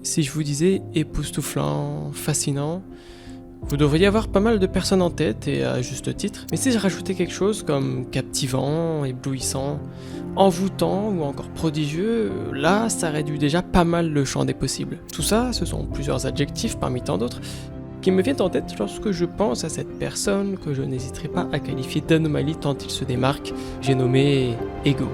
Si je vous disais époustouflant, fascinant, vous devriez avoir pas mal de personnes en tête et à juste titre. Mais si je rajoutais quelque chose comme captivant, éblouissant, envoûtant ou encore prodigieux, là ça réduit déjà pas mal le champ des possibles. Tout ça, ce sont plusieurs adjectifs parmi tant d'autres qui me viennent en tête lorsque je pense à cette personne que je n'hésiterai pas à qualifier d'anomalie tant il se démarque, j'ai nommé Ego.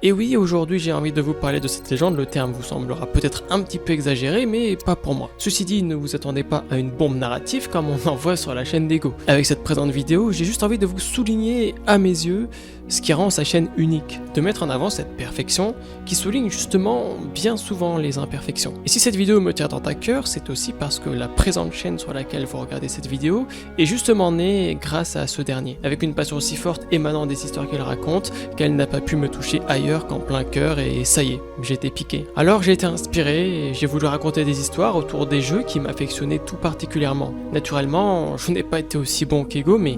Et oui, aujourd'hui j'ai envie de vous parler de cette légende, le terme vous semblera peut-être un petit peu exagéré, mais pas pour moi. Ceci dit, ne vous attendez pas à une bombe narrative comme on en voit sur la chaîne d'Ego. Avec cette présente vidéo, j'ai juste envie de vous souligner, à mes yeux, ce qui rend sa chaîne unique, de mettre en avant cette perfection qui souligne justement bien souvent les imperfections. Et si cette vidéo me tient tant à cœur, c'est aussi parce que la présente chaîne sur laquelle vous regardez cette vidéo est justement née grâce à ce dernier, avec une passion si forte émanant des histoires qu'elle raconte qu'elle n'a pas pu me toucher ailleurs qu'en plein cœur et ça y est, j'ai été piqué. Alors j'ai été inspiré et j'ai voulu raconter des histoires autour des jeux qui m'affectionnaient tout particulièrement. Naturellement, je n'ai pas été aussi bon qu'Ego, mais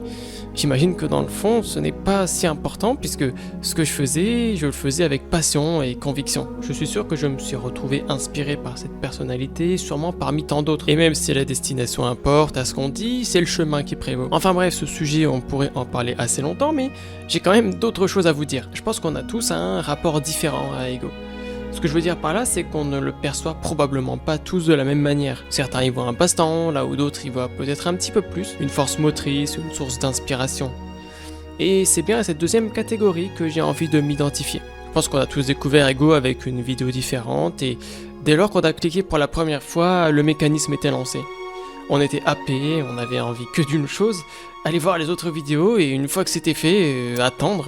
j'imagine que dans le fond, ce n'est pas si important puisque ce que je le faisais avec passion et conviction. Je suis sûr que je me suis retrouvé inspiré par cette personnalité, sûrement parmi tant d'autres. Et même si la destination importe à ce qu'on dit, c'est le chemin qui prévaut. Enfin bref, ce sujet, on pourrait en parler assez longtemps, mais j'ai quand même d'autres choses à vous dire. Je pense qu'on a tous un rapport différent à Ego. Ce que je veux dire par là, c'est qu'on ne le perçoit probablement pas tous de la même manière. Certains y voient un passe-temps, là où d'autres y voient peut-être un petit peu plus, une force motrice, une source d'inspiration. Et c'est bien à cette deuxième catégorie que j'ai envie de m'identifier. Je pense qu'on a tous découvert Ego avec une vidéo différente et dès lors qu'on a cliqué pour la première fois, le mécanisme était lancé. On était happé, on avait envie que d'une chose, aller voir les autres vidéos et une fois que c'était fait, attendre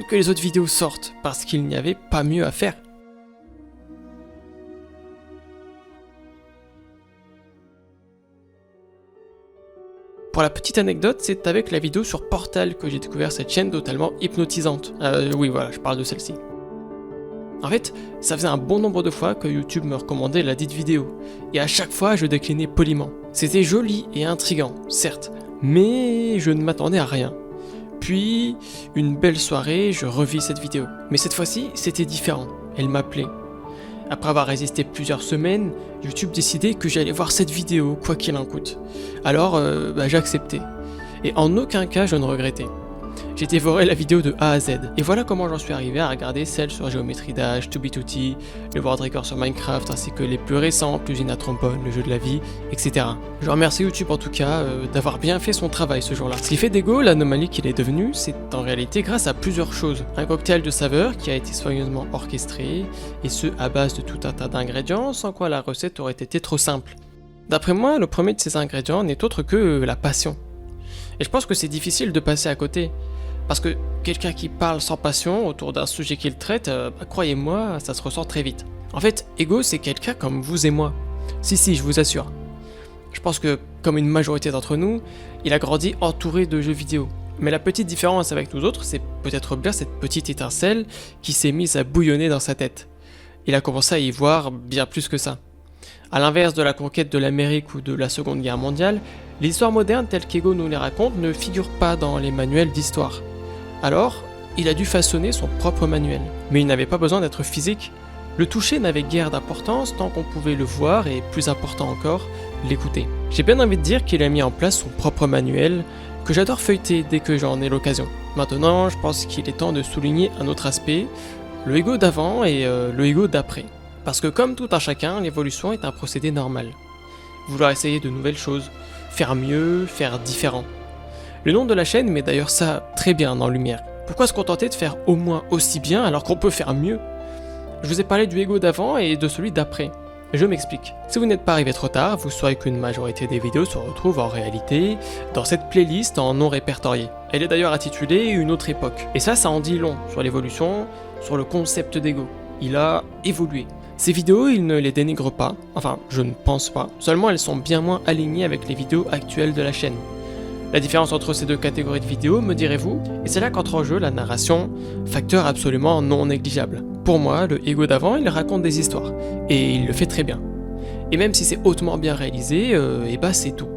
que les autres vidéos sortent, parce qu'il n'y avait pas mieux à faire. Pour la petite anecdote, c'est avec la vidéo sur Portal que j'ai découvert cette chaîne totalement hypnotisante. Oui voilà, je parle de celle-ci. En fait, ça faisait un bon nombre de fois que YouTube me recommandait la dite vidéo, et à chaque fois je déclinais poliment. C'était joli et intriguant, certes, mais je ne m'attendais à rien. Puis, une belle soirée, je revis cette vidéo. Mais cette fois-ci, c'était différent. Elle m'appelait. Après avoir résisté plusieurs semaines, YouTube décidait que j'allais voir cette vidéo, quoi qu'il en coûte. Alors, j'ai accepté. Et en aucun cas, je ne regrettais. J'ai dévoré la vidéo de A à Z. Et voilà comment j'en suis arrivé à regarder celles sur Géométrie Dash, 2B2T, le World Record sur Minecraft, ainsi que les plus récents, Usine à Trombone, le jeu de la vie, etc. Je remercie YouTube en tout cas d'avoir bien fait son travail ce jour-là. Ce qui fait d'Ego l'anomalie qu'il est devenu, c'est en réalité grâce à plusieurs choses. Un cocktail de saveurs qui a été soigneusement orchestré, et ce à base de tout un tas d'ingrédients, sans quoi la recette aurait été trop simple. D'après moi, le premier de ces ingrédients n'est autre que la passion. Et je pense que c'est difficile de passer à côté. Parce que quelqu'un qui parle sans passion autour d'un sujet qu'il traite, croyez-moi, ça se ressent très vite. En fait, Ego, c'est quelqu'un comme vous et moi. Si, je vous assure. Je pense que, comme une majorité d'entre nous, il a grandi entouré de jeux vidéo. Mais la petite différence avec nous autres, c'est peut-être bien cette petite étincelle qui s'est mise à bouillonner dans sa tête. Il a commencé à y voir bien plus que ça. A l'inverse de la conquête de l'Amérique ou de la Seconde Guerre mondiale, les histoires modernes telles qu'Ego nous les raconte ne figurent pas dans les manuels d'histoire. Alors, il a dû façonner son propre manuel. Mais il n'avait pas besoin d'être physique. Le toucher n'avait guère d'importance tant qu'on pouvait le voir et, plus important encore, l'écouter. J'ai bien envie de dire qu'il a mis en place son propre manuel, que j'adore feuilleter dès que j'en ai l'occasion. Maintenant, je pense qu'il est temps de souligner un autre aspect, le Ego d'avant et le Ego d'après. Parce que comme tout un chacun, l'évolution est un procédé normal. Vouloir essayer de nouvelles choses, faire mieux, faire différent. Le nom de la chaîne met d'ailleurs ça très bien en lumière. Pourquoi se contenter de faire au moins aussi bien alors qu'on peut faire mieux? Je vous ai parlé du Ego d'avant et de celui d'après. Je m'explique. Si vous n'êtes pas arrivé trop tard, vous saurez qu'une majorité des vidéos se retrouvent en réalité dans cette playlist en non répertorié. Elle est d'ailleurs intitulée Une autre époque. Et ça en dit long sur l'évolution, sur le concept d'Ego. Il a évolué. Ces vidéos, il ne les dénigre pas, enfin je ne pense pas, seulement elles sont bien moins alignées avec les vidéos actuelles de la chaîne. La différence entre ces deux catégories de vidéos, me direz-vous, et c'est là qu'entre en jeu la narration, facteur absolument non négligeable. Pour moi, le Ego d'avant, il raconte des histoires, et il le fait très bien. Et même si c'est hautement bien réalisé, et bah c'est tout.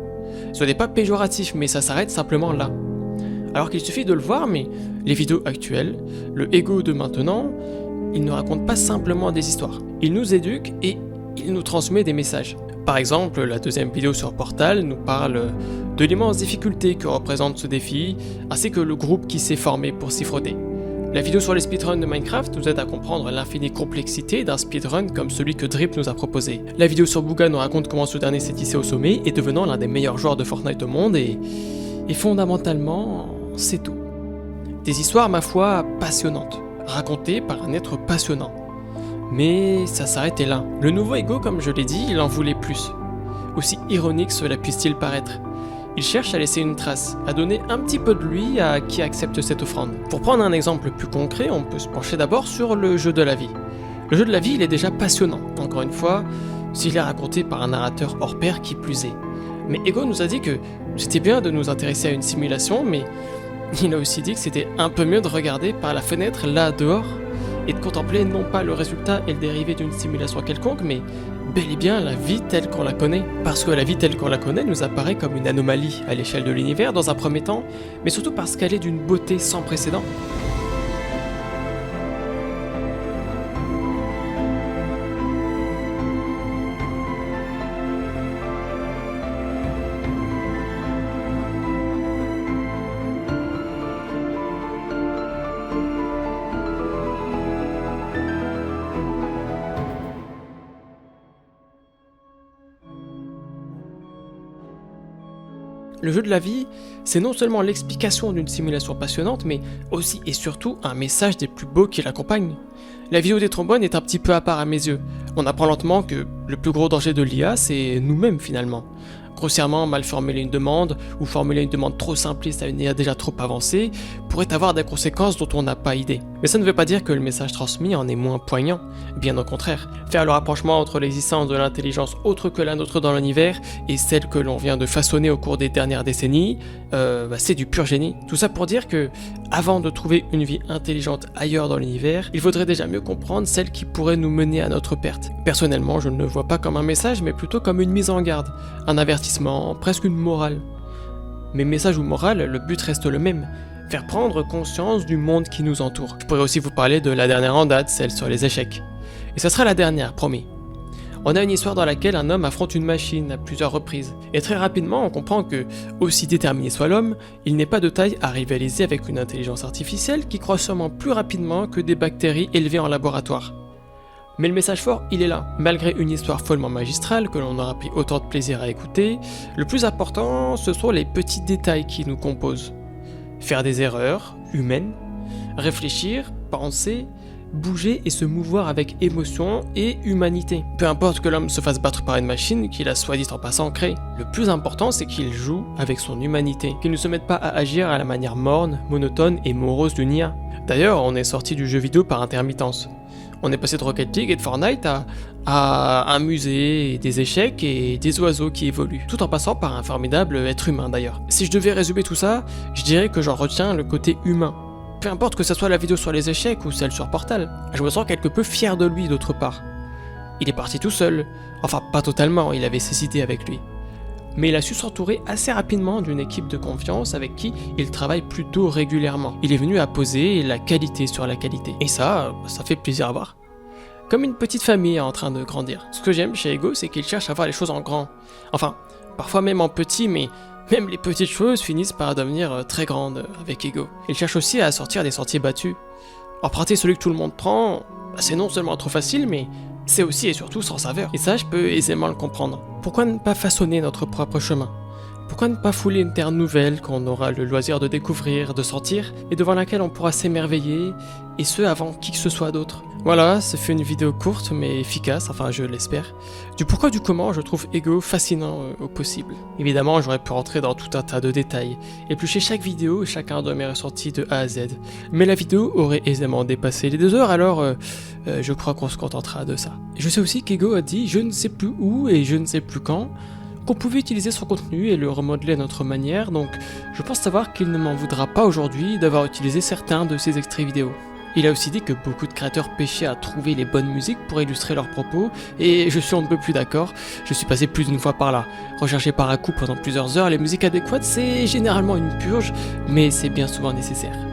Ce n'est pas péjoratif, mais ça s'arrête simplement là. Alors qu'il suffit de le voir, mais les vidéos actuelles, le Ego de maintenant, il ne raconte pas simplement des histoires. Il nous éduque et il nous transmet des messages. Par exemple, la deuxième vidéo sur Portal nous parle de l'immense difficulté que représente ce défi, ainsi que le groupe qui s'est formé pour s'y frotter. La vidéo sur les speedruns de Minecraft nous aide à comprendre l'infinie complexité d'un speedrun comme celui que Drip nous a proposé. La vidéo sur Bugha nous raconte comment ce dernier s'est hissé au sommet et devenant l'un des meilleurs joueurs de Fortnite au monde et fondamentalement, c'est tout. Des histoires, ma foi, passionnantes, racontées par un être passionnant. Mais ça s'arrêtait là. Le nouveau Ego, comme je l'ai dit, il en voulait plus. Aussi ironique cela puisse-t-il paraître. Il cherche à laisser une trace, à donner un petit peu de lui à qui accepte cette offrande. Pour prendre un exemple plus concret, on peut se pencher d'abord sur le jeu de la vie. Le jeu de la vie, il est déjà passionnant, encore une fois, s'il est raconté par un narrateur hors pair qui plus est. Mais Ego nous a dit que c'était bien de nous intéresser à une simulation, mais il a aussi dit que c'était un peu mieux de regarder par la fenêtre là dehors et de contempler non pas le résultat et le dérivé d'une simulation quelconque, mais bel et bien la vie telle qu'on la connaît. Parce que la vie telle qu'on la connaît nous apparaît comme une anomalie à l'échelle de l'univers dans un premier temps, mais surtout parce qu'elle est d'une beauté sans précédent. Le jeu de la vie, c'est non seulement l'explication d'une simulation passionnante, mais aussi et surtout un message des plus beaux qui l'accompagne. La vidéo des trombones est un petit peu à part à mes yeux. On apprend lentement que le plus gros danger de l'IA, c'est nous-mêmes finalement. Grossièrement mal formuler une demande, ou formuler une demande trop simpliste à une IA déjà trop avancée, pourrait avoir des conséquences dont on n'a pas idée. Mais ça ne veut pas dire que le message transmis en est moins poignant, bien au contraire. Faire le rapprochement entre l'existence de l'intelligence autre que la nôtre dans l'univers et celle que l'on vient de façonner au cours des dernières décennies, c'est du pur génie. Tout ça pour dire que, avant de trouver une vie intelligente ailleurs dans l'univers, il faudrait déjà mieux comprendre celle qui pourrait nous mener à notre perte. Personnellement, je ne le vois pas comme un message, mais plutôt comme une mise en garde, un avertissement, presque une morale. Mais message ou morale, le but reste le même, faire prendre conscience du monde qui nous entoure. Je pourrais aussi vous parler de la dernière en date, celle sur les échecs. Et ça sera la dernière, promis. On a une histoire dans laquelle un homme affronte une machine à plusieurs reprises, et très rapidement on comprend que, aussi déterminé soit l'homme, il n'est pas de taille à rivaliser avec une intelligence artificielle qui croît sûrement plus rapidement que des bactéries élevées en laboratoire. Mais le message fort, il est là. Malgré une histoire follement magistrale que l'on aura pris autant de plaisir à écouter, le plus important, ce sont les petits détails qui nous composent. Faire des erreurs, humaines, réfléchir, penser, bouger et se mouvoir avec émotion et humanité. Peu importe que l'homme se fasse battre par une machine qu'il a soit dit en passant créée. Le plus important, c'est qu'il joue avec son humanité, qu'il ne se mette pas à agir à la manière morne, monotone et morose d'une IA. D'ailleurs, on est sorti du jeu vidéo par intermittence. On est passé de Rocket League et de Fortnite à un musée, des échecs et des oiseaux qui évoluent, tout en passant par un formidable être humain d'ailleurs. Si je devais résumer tout ça, je dirais que j'en retiens le côté humain. Peu importe que ce soit la vidéo sur les échecs ou celle sur Portal, je me sens quelque peu fier de lui d'autre part. Il est parti tout seul, enfin pas totalement, il avait ses idées avec lui. Mais il a su s'entourer assez rapidement d'une équipe de confiance avec qui il travaille plutôt régulièrement. Il est venu à poser la qualité sur la qualité. Et ça fait plaisir à voir. Comme une petite famille en train de grandir. Ce que j'aime chez Ego, c'est qu'il cherche à voir les choses en grand. Enfin, parfois même en petit, mais même les petites choses finissent par devenir très grandes avec Ego. Il cherche aussi à sortir des sentiers battus. Emprunter celui que tout le monde prend, c'est non seulement trop facile, mais c'est aussi et surtout sans saveur. Et ça, je peux aisément le comprendre. Pourquoi ne pas façonner notre propre chemin ? Pourquoi ne pas fouler une terre nouvelle qu'on aura le loisir de découvrir, de sentir, et devant laquelle on pourra s'émerveiller, et ce avant qui que ce soit d'autre ? Voilà, ce fut une vidéo courte mais efficace, enfin je l'espère. Du pourquoi du comment je trouve Ego fascinant au possible. Évidemment j'aurais pu rentrer dans tout un tas de détails, éplucher chaque vidéo et chacun de mes ressentis de A à Z. Mais la vidéo aurait aisément dépassé les 2 heures, alors je crois qu'on se contentera de ça. Je sais aussi qu'Ego a dit je ne sais plus où et je ne sais plus quand, qu'on pouvait utiliser son contenu et le remodeler à notre manière, donc je pense savoir qu'il ne m'en voudra pas aujourd'hui d'avoir utilisé certains de ses extraits vidéo. Il a aussi dit que beaucoup de créateurs pêchaient à trouver les bonnes musiques pour illustrer leurs propos, et je suis un peu plus d'accord, je suis passé plus d'une fois par là. Rechercher par à coup pendant plusieurs heures les musiques adéquates, c'est généralement une purge, mais c'est bien souvent nécessaire.